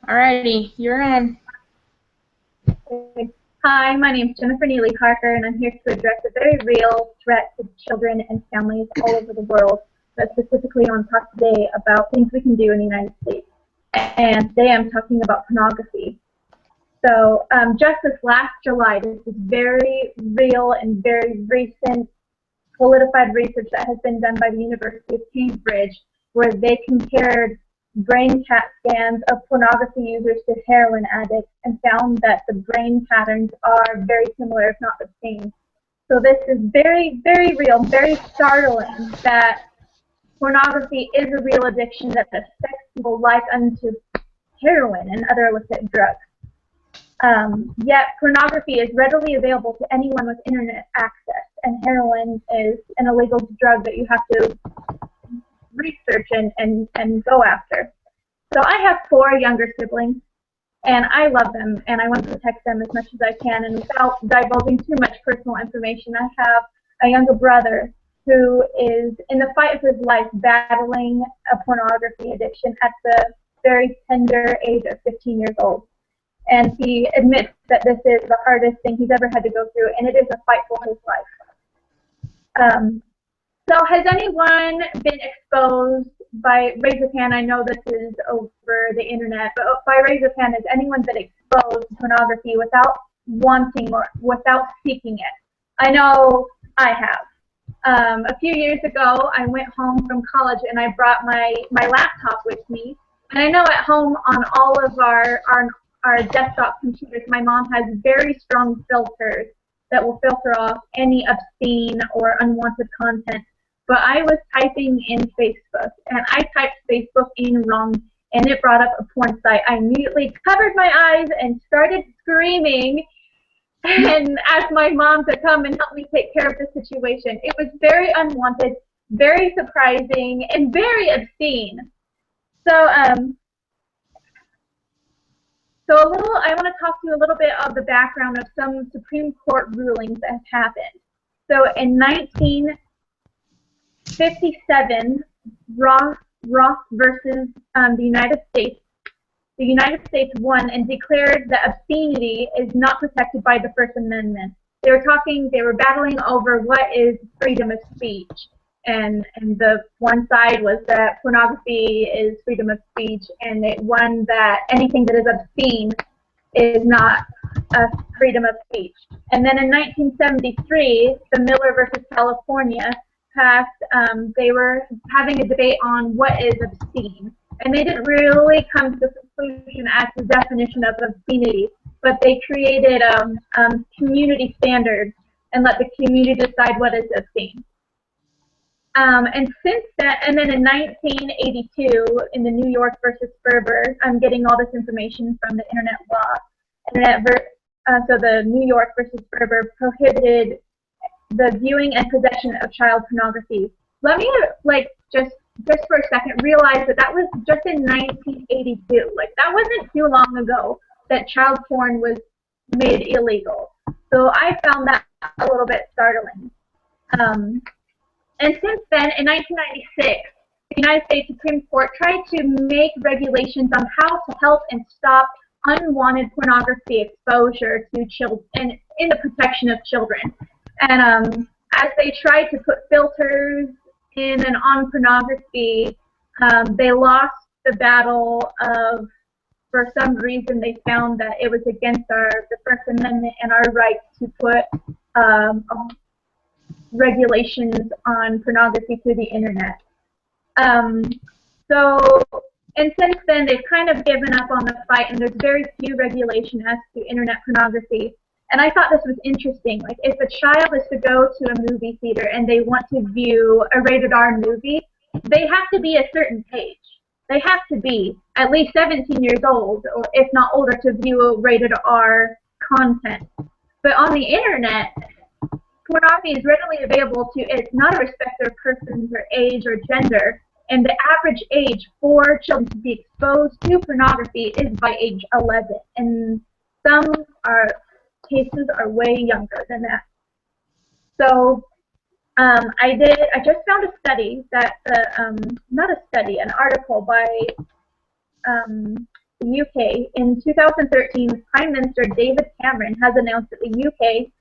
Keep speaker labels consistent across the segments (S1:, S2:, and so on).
S1: Alrighty, you're on.
S2: Hi, my name is Jennifer Neely Parker, and I'm here to address a very real threat to children and families all over the world, but specifically on talk today about things we can do in the United States. And today I'm talking about pornography. Just this last July, this is very real and very recent solidified research that has been done by the University of Cambridge, where they compared brain CAT scans of pornography users to heroin addicts and found that the brain patterns are very similar, if not the same. So this is very, very real, very startling that pornography is a real addiction that affects people like unto heroin and other illicit drugs. Yet pornography is readily available to anyone with internet access, and heroin is an illegal drug that you have to research and go after. So I have four younger siblings, and I love them, and I want to protect them as much as I can. And without divulging too much personal information, I have a younger brother who is in the fight of his life battling a pornography addiction at the very tender age of 15 years old. And he admits that this is the hardest thing he's ever had to go through, and it is a fight for his life. So has anyone been exposed by raise of hand? I know this is over the internet, but by raise of hand, has anyone been exposed to pornography without wanting or without seeking it? I know I have. A few years ago, I went home from college and I brought my laptop with me. And I know at home on all of our desktop computers, my mom has very strong filters that will filter off any obscene or unwanted content. But I was typing in Facebook, and I typed Facebook in wrong, and it brought up a porn site. I immediately covered my eyes and started screaming and asked my mom to come and help me take care of the situation. It was very unwanted, very surprising, and very obscene. So, I want to talk to you a little bit of the background of some Supreme Court rulings that have happened. So in 1957, Roth versus the United States won and declared that obscenity is not protected by the First Amendment. They were battling over what is freedom of speech. And the one side was that pornography is freedom of speech, and it won that anything that is obscene is not a freedom of speech. And then in 1973, the Miller versus California passed. They were having a debate on what is obscene, and they didn't really come to the conclusion as to the definition of obscenity, but they created community standards and let the community decide what is obscene. And since then, and then in 1982, in the New York versus Ferber, I'm getting all this information from the Internet Law. So the New York versus Ferber prohibited the viewing and possession of child pornography. Let me just for a second realize that was just in 1982. Like, that wasn't too long ago that child porn was made illegal. So I found that a little bit startling. And since then, in 1996, the United States Supreme Court tried to make regulations on how to help and stop unwanted pornography exposure to children and in the protection of children. And as they tried to put filters in and on pornography, they lost the battle of, for some reason, they found that it was against the First Amendment and our right to put regulations on pornography through the internet. And since then, they've kind of given up on the fight, and there's very few regulation as to internet pornography. And I thought this was interesting. Like, if a child is to go to a movie theater and they want to view a rated R movie, they have to be a certain age. They have to be at least 17 years old, or if not older, to view a rated R content. But on the internet, pornography is readily available to, it's not a respecter of persons or age or gender, and the average age for children to be exposed to pornography is by age 11, and some cases are way younger than that. So I just found a study that, not a study, an article by the the UK. In 2013, Prime Minister David Cameron has announced that the UK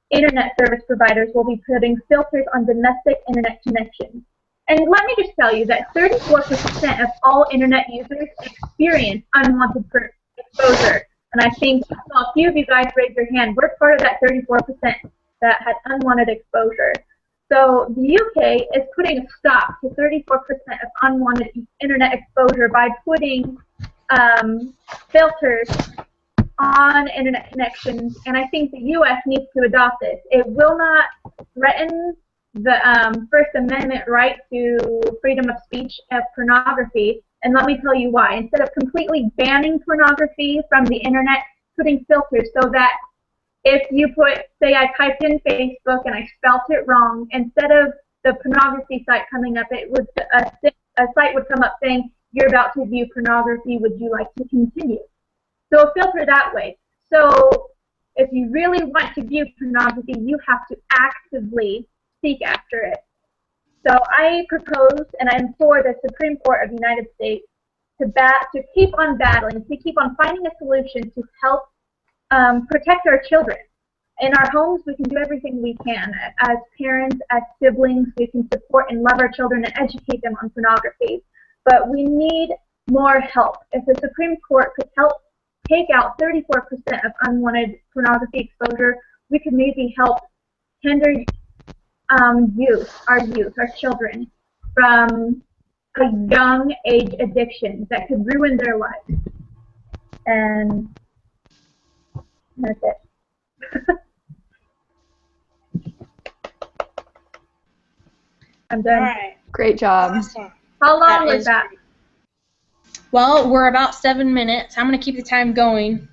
S2: internet service providers will be putting filters on domestic internet connections. And let me just tell you that 34% of all internet users experience unwanted exposure. And I think a few of you guys raised your hand. We're part of that 34% that had unwanted exposure. So the UK is putting a stop to 34% of unwanted internet exposure by putting filters on internet connections, and I think the U.S. needs to adopt this. It will not threaten the First Amendment right to freedom of speech of pornography, and let me tell you why. Instead of completely banning pornography from the internet, putting filters so that if you put, say I typed in Facebook and I spelt it wrong, instead of the pornography site coming up, it would a site would come up saying, "You're about to view pornography, would you like to continue?" So a filter that way. So if you really want to view pornography, you have to actively seek after it. So I propose, and I'm for the Supreme Court of the United States to keep on battling, to keep on finding a solution to help protect our children. In our homes, we can do everything we can. As parents, as siblings, we can support and love our children and educate them on pornography. But we need more help. If the Supreme Court could help take out 34% of unwanted pornography exposure, we could maybe help tender our children, from a young age addiction that could ruin their lives. And that's it. I'm done.
S1: All right.
S3: Great job.
S1: Awesome.
S2: How long was that?
S1: Well, we're about 7 minutes. I'm going to keep the time going.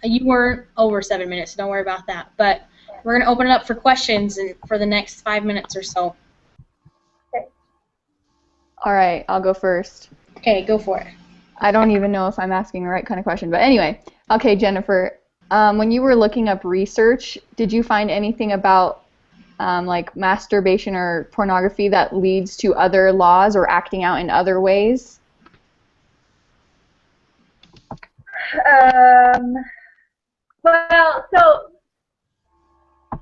S1: You weren't over 7 minutes, so don't worry about that. But we're going to open it up for questions for the next 5 minutes or so.
S2: Okay.
S3: All right, I'll go first.
S1: Okay, go for it.
S3: I don't even know if I'm asking the right kind of question, but anyway. Okay, Jennifer, when you were looking up research, did you find anything about like masturbation or pornography that leads to other laws or acting out in other ways?
S2: Well, so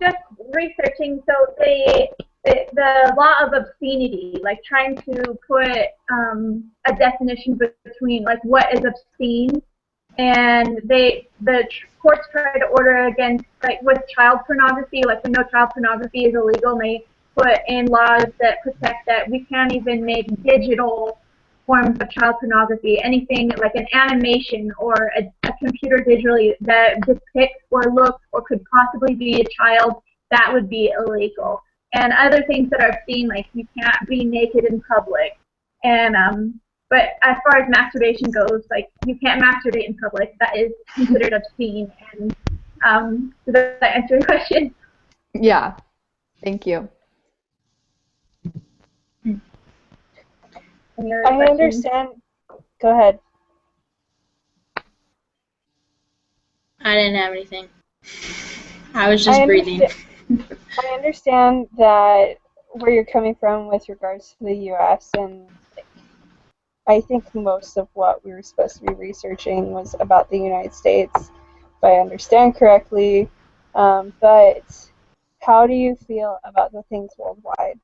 S2: just researching, so the law of obscenity, like trying to put a definition between like what is obscene, and the courts try to order against, like with child pornography, like we know child pornography is illegal, and they put in laws that protect that. We can't even make digital forms of child pornography, anything like an animation or a computer digitally that depicts or looks or could possibly be a child, that would be illegal. And other things that are obscene, like you can't be naked in public. And but as far as masturbation goes, like you can't masturbate in public. That is considered obscene. And does that answer your question?
S3: Yeah. Thank you.
S4: I understand. Go ahead.
S1: I didn't have anything. I was just breathing.
S4: I understand that where you're coming from with regards to the U.S., and I think most of what we were supposed to be researching was about the United States, if I understand correctly. But how do you feel about the things worldwide?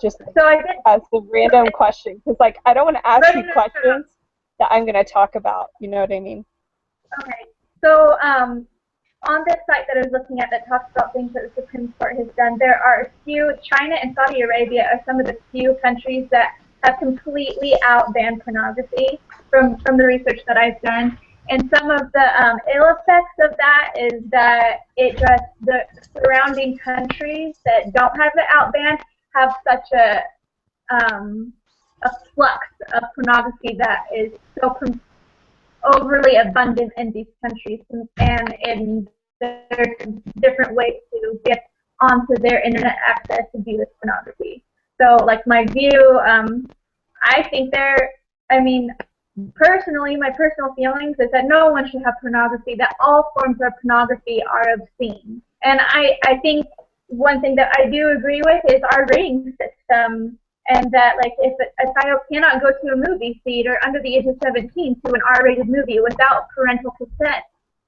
S4: Just
S2: so I did
S4: as a random question, because like I don't want to ask you questions that I'm going to talk about. You know what I mean?
S2: Okay. So on this site that I was looking at that talks about things that the Supreme Court has done, there are a few. China and Saudi Arabia are some of the few countries that have completely out-banned pornography from the research that I've done. And some of the ill effects of that is that it just, the surrounding countries that don't have it out-banned have such a flux of pornography that is so overly abundant in these countries, and there's different ways to get onto their internet access to view this pornography. So, like my view, I think personally, my personal feelings is that no one should have pornography, that all forms of pornography are obscene. And I think one thing that I do agree with is our rating system and that like if a child cannot go to a movie theater under the age of 17 to an R-rated movie without parental consent,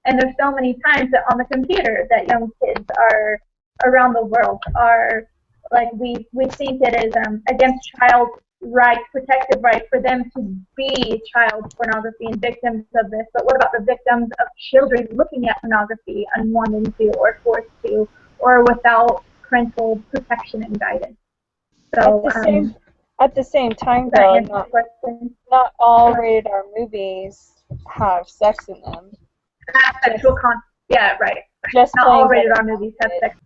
S2: and there's so many times that on the computer that young kids are around the world are like we think it is against child rights, protective rights for them to be child pornography and victims of this. But what about the victims of children looking at pornography unwanting to or forced to or without parental protection and guidance? So
S4: at the same time, though, not all rated R movies have sex in them.
S2: Sexual content. Yeah, right.
S4: Just
S2: not all rated R movies have sex.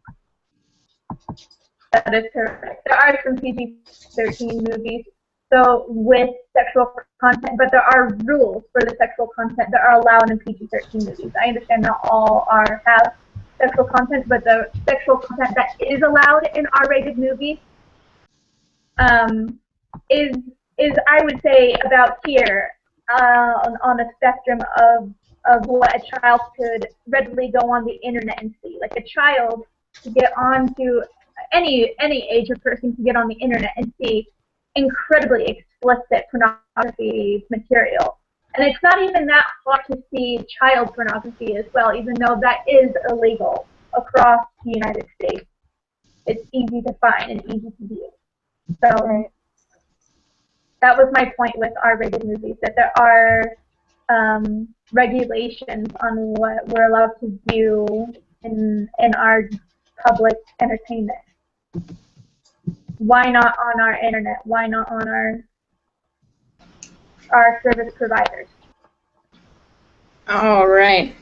S2: That is correct. There are some PG-13 movies, so with sexual content, but there are rules for the sexual content that are allowed in PG-13 movies. I understand not all have sexual content, but the sexual content that is allowed in R-rated movies is I would say about here on a spectrum of what a child could readily go on the internet and see. Like a child to get onto any age of person can get on the internet and see incredibly explicit pornography material. And it's not even that hard to see child pornography as well, even though that is illegal across the United States. It's easy to find and easy to view. So that was my point with R-rated movies, that there are regulations on what we're allowed to view in our public entertainment. Why not on our internet? Why not on our service providers?
S1: All right.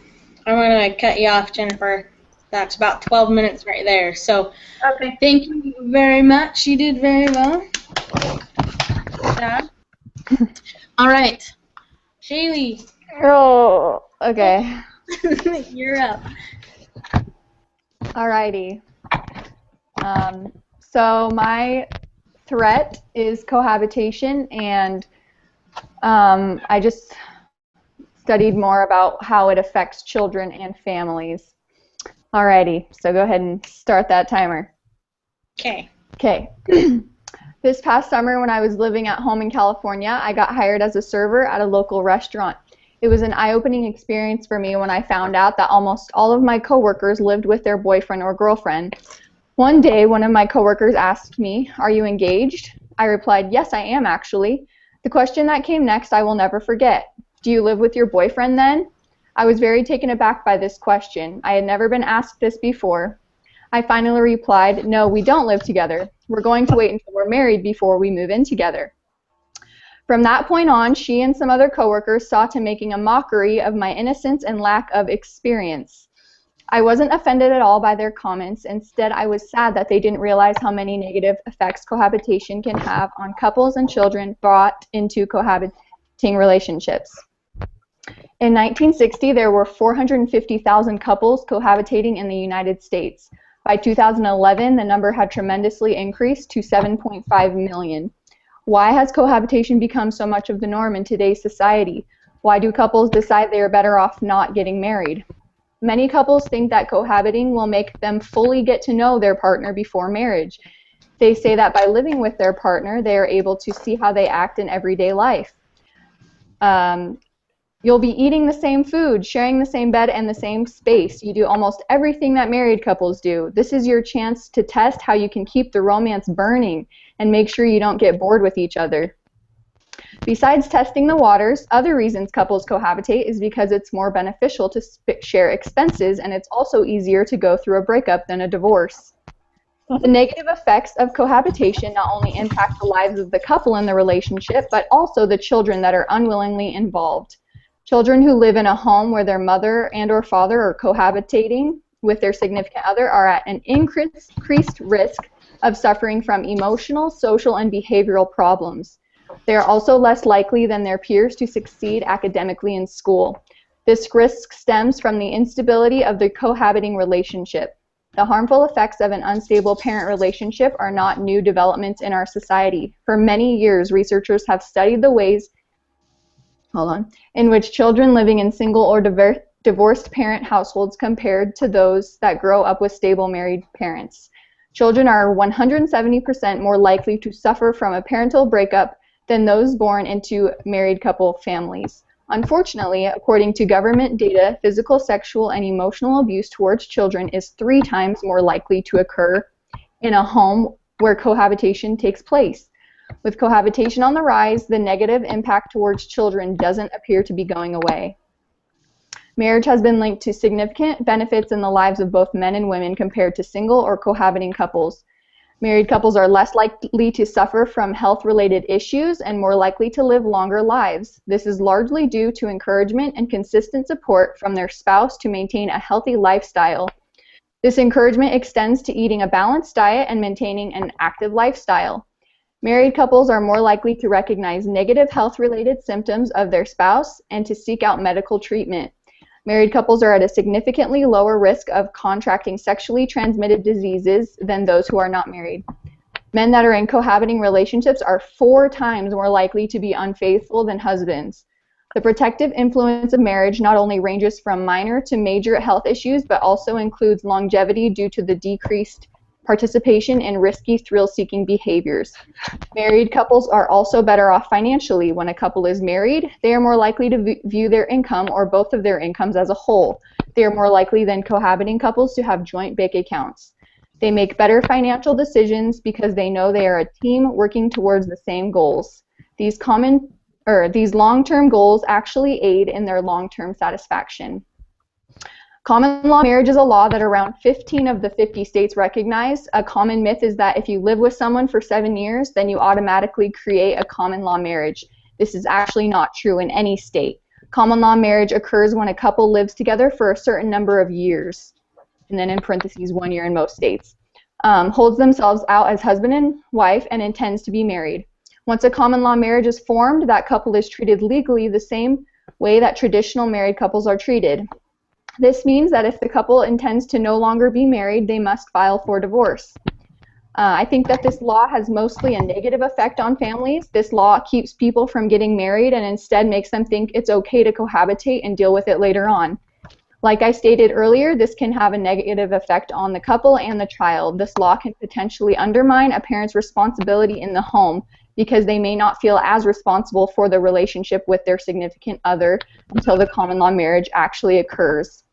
S1: I'm going to cut you off, Jennifer. That's about 12 minutes right there. So
S2: okay.
S1: Thank you very much. You did very well. Good job. All right. Shaylee.
S3: Oh, okay.
S1: You're up.
S3: Alrighty. So my threat is cohabitation, and I just studied more about how it affects children and families. Alrighty, so go ahead and start that timer.
S1: Okay.
S3: Okay. This past summer when I was living at home in California, I got hired as a server at a local restaurant. It was an eye-opening experience for me when I found out that almost all of my coworkers lived with their boyfriend or girlfriend. One day, one of my coworkers asked me, "Are you engaged?" I replied, "Yes, I am actually." The question that came next I will never forget. "Do you live with your boyfriend then?" I was very taken aback by this question. I had never been asked this before. I finally replied, "No, we don't live together. We're going to wait until we're married before we move in together." From that point on, she and some other coworkers saw to making a mockery of my innocence and lack of experience. I wasn't offended at all by their comments. Instead, I was sad that they didn't realize how many negative effects cohabitation can have on couples and children brought into cohabitating relationships. In 1960, there were 450,000 couples cohabitating in the United States. By 2011, the number had tremendously increased to 7.5 million. Why has cohabitation become so much of the norm in today's society? Why do couples decide they are better off not getting married? Many couples think that cohabiting will make them fully get to know their partner before marriage. They say that by living with their partner, they are able to see how they act in everyday life. You'll be eating the same food, sharing the same bed and the same space. You do almost everything that married couples do. This is your chance to test how you can keep the romance burning and make sure you don't get bored with each other. Besides testing the waters, other reasons couples cohabitate is because it's more beneficial to share expenses, and it's also easier to go through a breakup than a divorce. The negative effects of cohabitation not only impact the lives of the couple in the relationship, but also the children that are unwillingly involved. Children who live in a home where their mother and or father are cohabitating with their significant other are at an increased risk of suffering from emotional, social, and behavioral problems. They are also less likely than their peers to succeed academically in school. This risk stems from the instability of the cohabiting relationship. The harmful effects of an unstable parent relationship are not new developments in our society. For many years, researchers have studied the ways in which children living in single or divorced parent households compared to those that grow up with stable married parents. Children are 170% more likely to suffer from a parental breakup than those born into married couple families. Unfortunately, according to government data, physical, sexual, and emotional abuse towards children is 3 times more likely to occur in a home where cohabitation takes place. With cohabitation on the rise, the negative impact towards children doesn't appear to be going away. Marriage has been linked to significant benefits in the lives of both men and women compared to single or cohabiting couples. Married couples are less likely to suffer from health-related issues and more likely to live longer lives. This is largely due to encouragement and consistent support from their spouse to maintain a healthy lifestyle. This encouragement extends to eating a balanced diet and maintaining an active lifestyle. Married couples are more likely to recognize negative health-related symptoms of their spouse and to seek out medical treatment. Married couples are at a significantly lower risk of contracting sexually transmitted diseases than those who are not married. Men that are in cohabiting relationships are 4 times more likely to be unfaithful than husbands. The protective influence of marriage not only ranges from minor to major health issues, but also includes longevity due to the decreased participation in risky thrill-seeking behaviors. Married couples are also better off financially. When a couple is married, they are more likely to view their income or both of their incomes as a whole. They are more likely than cohabiting couples to have joint bank accounts. They make better financial decisions because they know they are a team working towards the same goals. These long-term goals actually aid in their long-term satisfaction. Common law marriage is a law that around 15 of the 50 states recognize. A common myth is that if you live with someone for 7 years, then you automatically create a common law marriage. This is actually not true in any state. Common law marriage occurs when a couple lives together for a certain number of years, and then in parentheses 1 year in most states, holds themselves out as husband and wife, and intends to be married. Once a common law marriage is formed, that couple is treated legally the same way that traditional married couples are treated. This means that if the couple intends to no longer be married, they must file for divorce. I think that this law has mostly a negative effect on families. This law keeps people from getting married and instead makes them think it's okay to cohabitate and deal with it later on. Like I stated earlier, this can have a negative effect on the couple and the child. This law can potentially undermine a parent's responsibility in the home because they may not feel as responsible for the relationship with their significant other until the common law marriage actually occurs.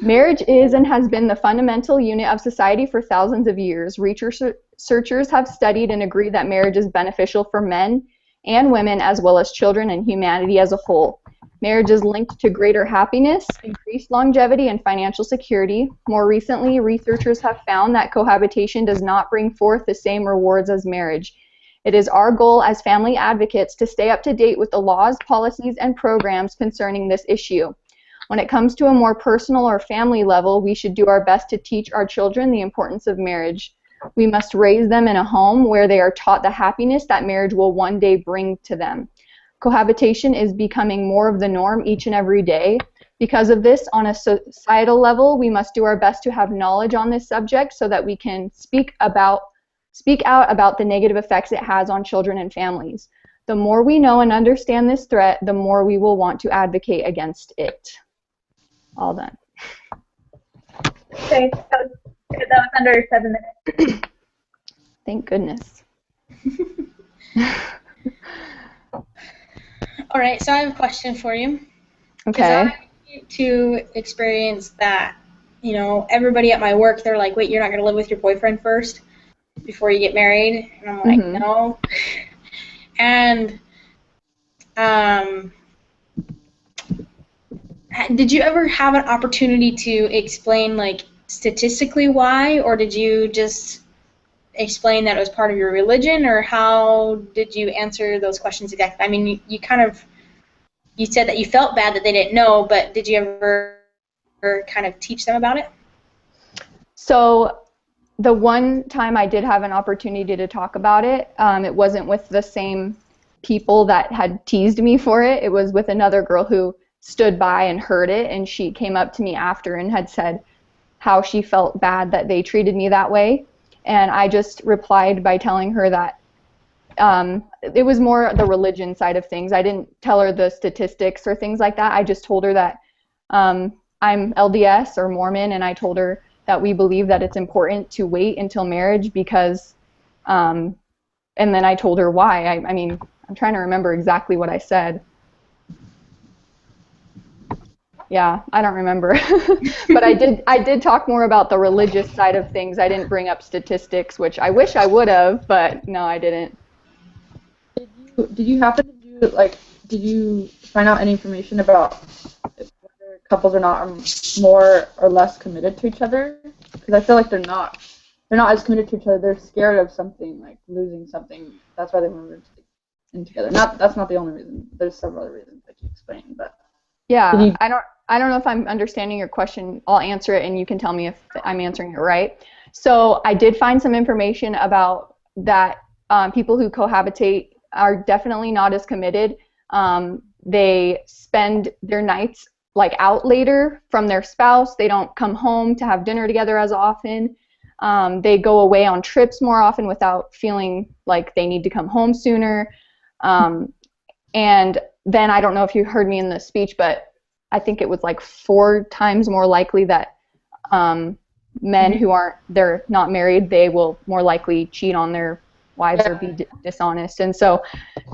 S3: Marriage is and has been the fundamental unit of society for thousands of years. Researchers have studied and agree that marriage is beneficial for men and women as well as children and humanity as a whole. Marriage is linked to greater happiness, increased longevity, and financial security. More recently, researchers have found that cohabitation does not bring forth the same rewards as marriage. It is our goal as family advocates to stay up to date with the laws, policies, and programs concerning this issue. When it comes to a more personal or family level, we should do our best to teach our children the importance of marriage. We must raise them in a home where they are taught the happiness that marriage will one day bring to them. Cohabitation is becoming more of the norm each and every day. Because of this, on a societal level, we must do our best to have knowledge on this subject so that we can speak out about the negative effects it has on children and families. The more we know and understand this threat, the more we will want to advocate against it. All done.
S2: Okay, that was under 7 minutes.
S3: Thank goodness.
S1: All right, so I have a question for you.
S3: Okay.
S1: Because I get to experience that, you know, everybody at my work, they're like, wait, you're not going to live with your boyfriend first before you get married? And I'm like, no. And did you ever have an opportunity to explain, like, statistically why, or did you just explain that it was part of your religion, or how did you answer those questions exactly? I mean, you said that you felt bad that they didn't know, but did you ever kind of teach them about it?
S3: So the one time I did have an opportunity to talk about it, it wasn't with the same people that had teased me for it. It was with another girl who stood by and heard it, and she came up to me after and had said how she felt bad that they treated me that way. And I just replied by telling her that it was more the religion side of things. I didn't tell her the statistics or things like that. I just told her that I'm LDS or Mormon, and I told her that we believe that it's important to wait until marriage because, and then I told her why. I mean, I'm trying to remember exactly what I said. Yeah, I don't remember. But I did talk more about the religious side of things. I didn't bring up statistics, which I wish I would have, but no, I didn't.
S5: Did you happen to do, like, did you find out any information about whether couples are more or less committed to each other? Because I feel like they're not as committed to each other. They're scared of something, like losing something. That's why they want to move in together. That's not the only reason. There's several other reasons that you explained, but
S3: yeah, I don't know if I'm understanding your question. I'll answer it, and you can tell me if I'm answering it right. So I did find some information about that people who cohabitate are definitely not as committed. They spend their nights like out later from their spouse. They don't come home to have dinner together as often. They go away on trips more often without feeling like they need to come home sooner. And then I don't know if you heard me in the speech, but I think it was like 4 times more likely that men who they're not married, they will more likely cheat on their wives or be dishonest. And so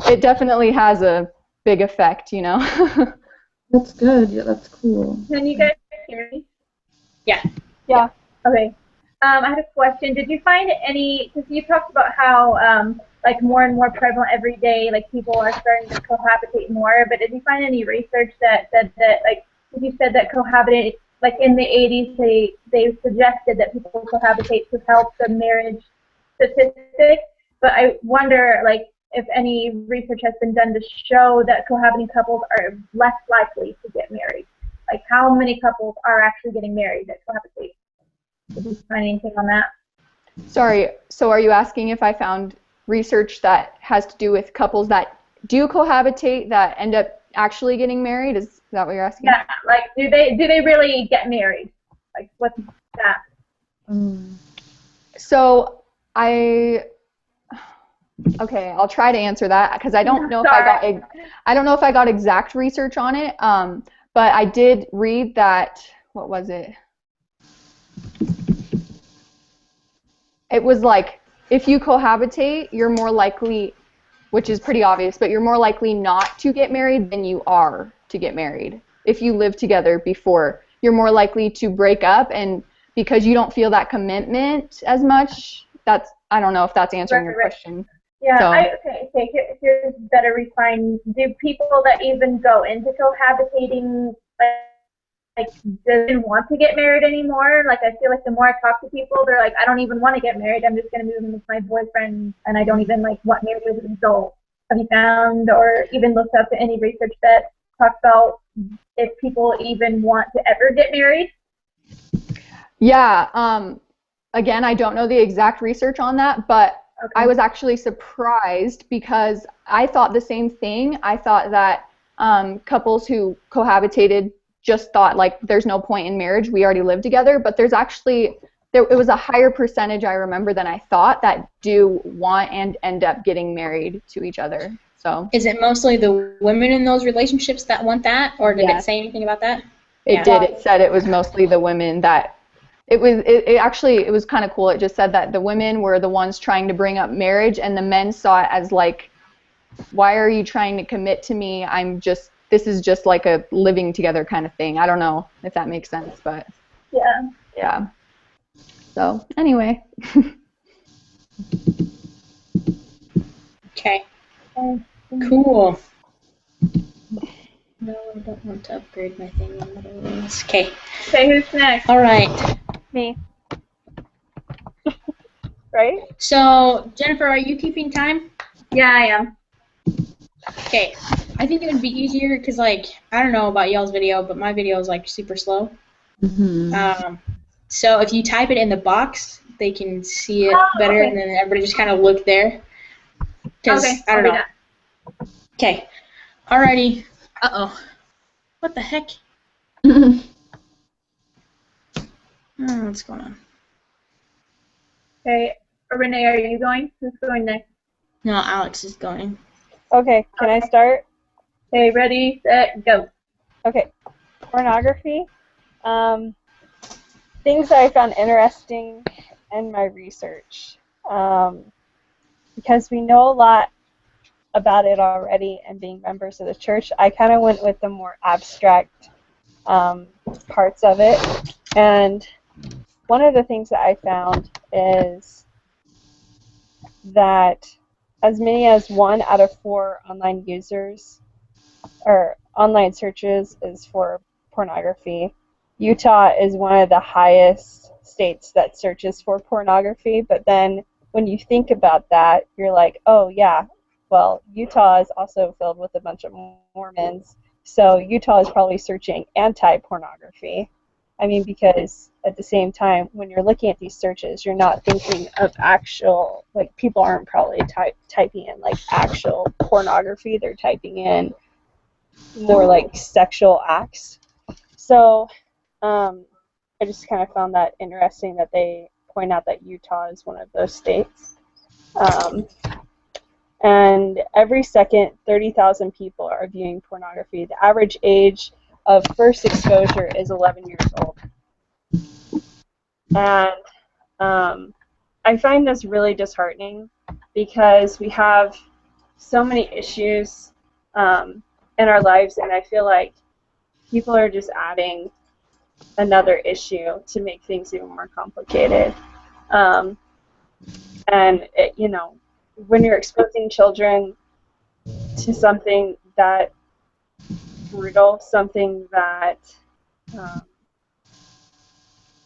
S3: it definitely has a big effect, you know.
S5: That's good. Yeah, that's cool.
S2: Can you guys hear me?
S1: Yeah.
S4: Yeah.
S2: Okay. I had a question. Did you find any, because you talked about how like more and more prevalent every day, like people are starting to cohabitate more, but did you find any research that said that, like, you said that cohabitate, like in the 80s, they suggested that people cohabitate to help the marriage statistics, but I wonder, like, if any research has been done to show that cohabiting couples are less likely to get married. Like, how many couples are actually getting married that cohabitate? Did you find anything on that?
S3: Sorry, so are you asking if I found research that has to do with couples that do cohabitate that end up actually getting married? Is that what you're asking?
S2: Yeah, like, do they really get married? Like, what's that?
S3: So okay, I'll try to answer that because I don't know if I don't know if I got exact research on it. But I did read that, what was it? It was like, if you cohabitate, you're more likely, which is pretty obvious, but you're more likely not to get married than you are to get married. If you live together before, you're more likely to break up, and because you don't feel that commitment as much, I don't know if that's answering your question.
S2: Yeah,
S3: so.
S2: Okay, here's better refined. Do people that even go into cohabitating, like, doesn't want to get married anymore? Like, I feel like the more I talk to people, they're like, I don't even want to get married. I'm just going to move in with my boyfriend, and I don't even, like, want married as an adult. Have you found or even looked up any research that talks about if people even want to ever get married?
S3: Yeah, again, I don't know the exact research on that, but okay. I was actually surprised because I thought the same thing. I thought that couples who cohabitated just thought, like, there's no point in marriage, we already live together, but there's actually, it was a higher percentage, I remember, than I thought that do want and end up getting married to each other. So
S1: is it mostly the women in those relationships that want that, or did it say anything about that?
S3: It did. It said it was mostly the women that it was kind of cool. It just said that the women were the ones trying to bring up marriage, and the men saw it as like, why are you trying to commit to me? This is just like a living together kind of thing. I don't know if that makes sense, but yeah. So anyway.
S1: Okay. Cool. No, I don't want to upgrade my thing on other ones. Okay.
S2: Okay, who's next?
S1: All right.
S4: Me. Right?
S1: So, Jennifer, are you keeping time?
S2: Yeah, I am.
S1: Okay. I think it would be easier because, like, I don't know about y'all's video, but my video is, like, super slow.
S5: Mm-hmm.
S1: So if you type it in the box, they can see it better, and then everybody just kind of look there. Because, I don't know. Okay. Alrighty. Uh-oh. What the heck? What's going on?
S2: Okay. Renee, are you going? Who's going next?
S1: No, Alex is going.
S4: Okay, can I start?
S2: Okay, ready, set, go.
S4: Okay. Pornography. things that I found interesting in my research, because we know a lot about it already and being members of the church, I kind of went with the more abstract parts of it. And one of the things that I found is that as many as 1 out of 4 online users or online searches is for pornography. Utah is one of the highest states that searches for pornography, but then when you think about that, you're like, oh yeah, well, Utah is also filled with a bunch of Mormons, so Utah is probably searching anti-pornography. I mean, because at the same time, when you're looking at these searches, you're not thinking of actual, like, people aren't probably typing in, like, actual pornography. They're typing in more, like, sexual acts. So I just kind of found that interesting that they point out that Utah is one of those states. And every second, 30,000 people are viewing pornography. The average age of first exposure is 11 years old. And I find this really disheartening because we have so many issues in our lives, and I feel like people are just adding another issue to make things even more complicated. And you know, when you're exposing children to something that brutal, something that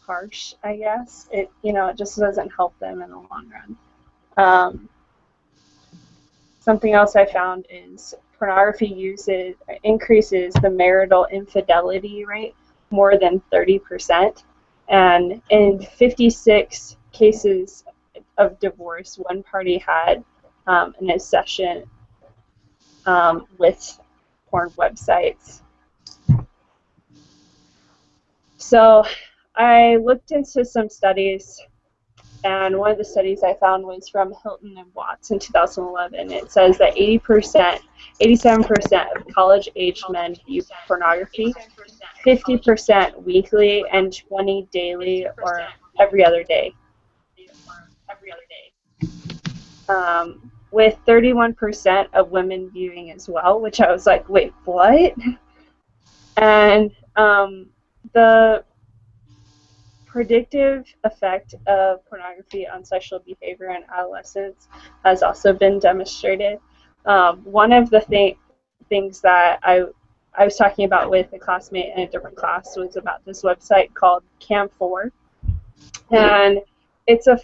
S4: harsh, I guess, it just doesn't help them in the long run. Something else I found is pornography increases the marital infidelity rate more than 30%, and in 56 cases of divorce, one party had an obsession with porn websites. So I looked into some studies, and one of the studies I found was from Hilton and Watts in 2011. It says that 87% of college-aged men view pornography, 50% weekly, and 20 daily or every other day. With 31% of women viewing as well, which I was like, wait, what? And the predictive effect of pornography on sexual behavior in adolescents has also been demonstrated. One of the things that I was talking about with a classmate in a different class was about this website called Cam4, and it's a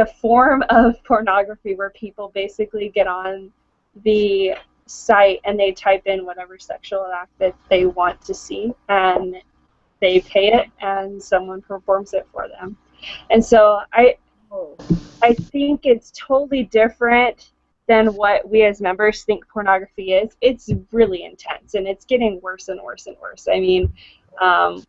S4: form of pornography where people basically get on the site and they type in whatever sexual act that they want to see, and they pay it and someone performs it for them. And so I think it's totally different than what we as members think pornography is. It's really intense, and it's getting worse and worse and worse. I mean,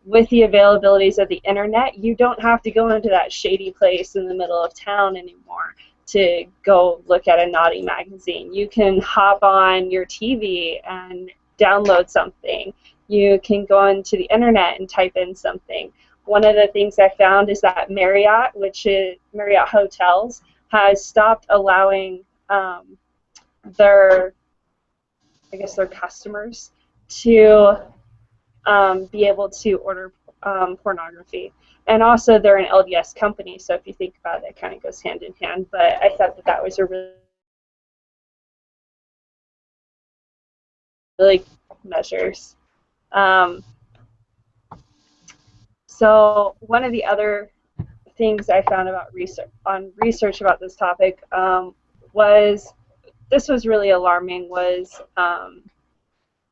S4: with the availabilities of the internet, you don't have to go into that shady place in the middle of town anymore to go look at a naughty magazine. You can hop on your TV and download something. You can go into the internet and type in something. One of the things I found is that Marriott, which is Marriott Hotels, has stopped allowing their customers to be able to order pornography. And also they're an LDS company, so if you think about it, it kind of goes hand in hand. But I thought that was a really measures. So one of the other things I found about research about this topic was really alarming.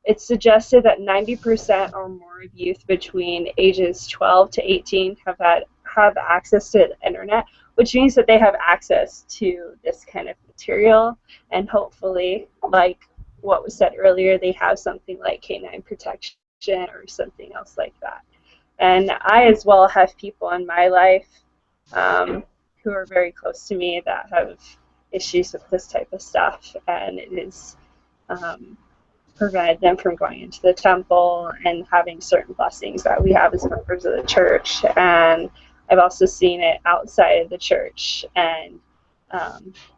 S4: It suggested that 90% or more of youth between ages 12 to 18 have access to the internet, which means that they have access to this kind of material, and hopefully, like what was said earlier, they have something like canine protection or something else like that. And I as well have people in my life who are very close to me that have issues with this type of stuff, and it is prevented them from going into the temple and having certain blessings that we have as members of the church. And I've also seen it outside of the church. And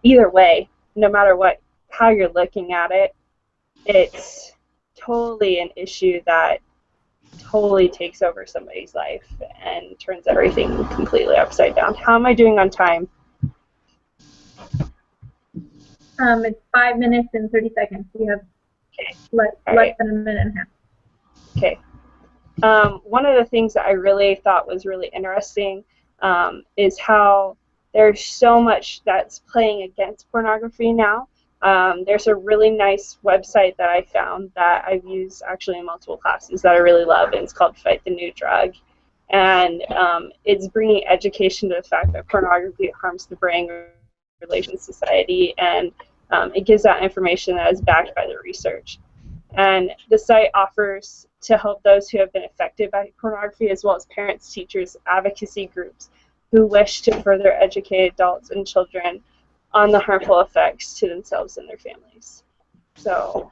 S4: either way, no matter how you're looking at it, it's totally an issue that totally takes over somebody's life and turns everything completely upside down. How am I doing on time?
S2: It's 5 minutes and 30 seconds. You have less than a minute and a half.
S4: Okay. One of the things that I really thought was really interesting is how there's so much that's playing against pornography now. There's a really nice website that I found that I've used actually in multiple classes that I really love, and it's called Fight the New Drug. And it's bringing education to the fact that pornography harms the brain, relations, society, and it gives out information that is backed by the research. And the site offers to help those who have been affected by pornography, as well as parents, teachers, advocacy groups who wish to further educate adults and children on the harmful effects to themselves and their families. So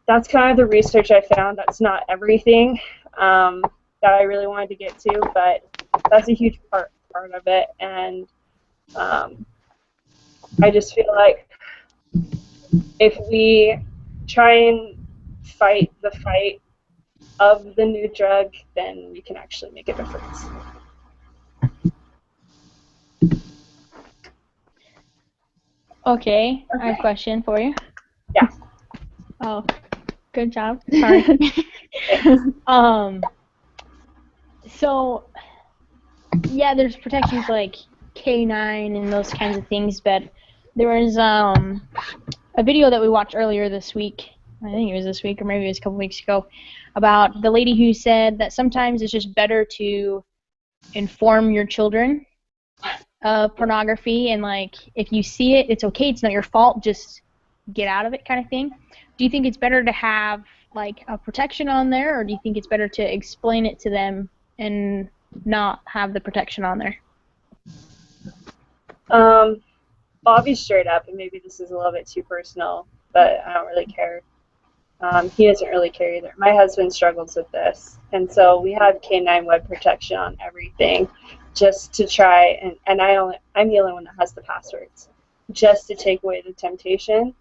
S4: that's kind of the research I found. That's not everything that I really wanted to get to, but that's a huge part of it. And I just feel like if we try and fight the fight of the new drug, then we can actually make a difference.
S1: Okay, I have a question for you.
S4: Yeah.
S1: Oh, good job. Sorry. So, yeah, there's protections like K9 and those kinds of things, but there was a video that we watched earlier this week, I think it was this week or maybe it was a couple weeks ago, about the lady who said that sometimes it's just better to inform your children of pornography, and like if you see it, it's okay, it's not your fault, just get out of it kind of thing. Do you think it's better to have like a protection on there, or do you think it's better to explain it to them and not have the protection on there?
S4: I'll be straight up, and maybe this is a little bit too personal, but I don't really care. He doesn't really care either. My husband struggles with this, and so we have K9 web protection on everything, just to try, and I'm the only one that has the passwords, just to take away the temptation.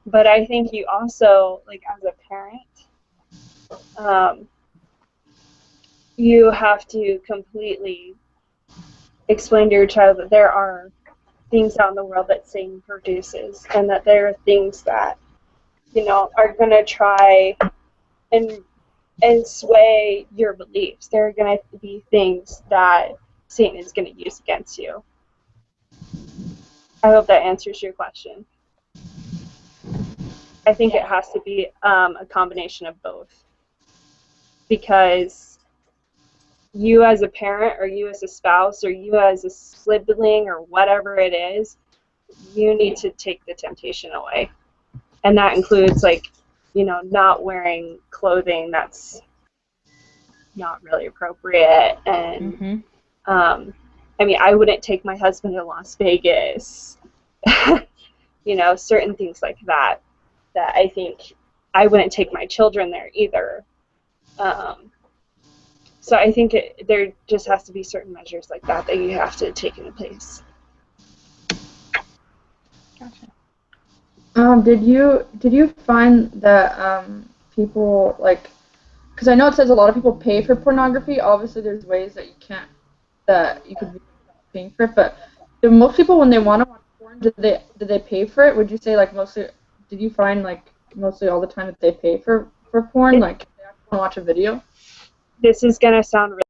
S4: But I think you also, like as a parent, you have to completely explain to your child that there are things out in the world that Satan produces, and that there are things that, you know, are going to try and sway your beliefs. There are going to be things that Satan is going to use against you. I hope that answers your question. I think it has to be a combination of both, because you as a parent, or you as a spouse, or you as a sibling, or whatever it is, you need to take the temptation away. And that includes, like, you know, not wearing clothing that's not really appropriate. And, I mean, I wouldn't take my husband to Las Vegas. You know, certain things like that, that I think I wouldn't take my children there either. So I think there just has to be certain measures like that that you have to take into place.
S1: Gotcha.
S5: Did you find that people, like, because I know it says a lot of people pay for pornography. Obviously, there's ways that you could be paying for it, but do most people, when they want to watch porn, do they pay for it? Would you say, like, mostly? Did you find, like, mostly all the time that they pay for porn? Like, they want to watch a video?
S4: This is gonna sound really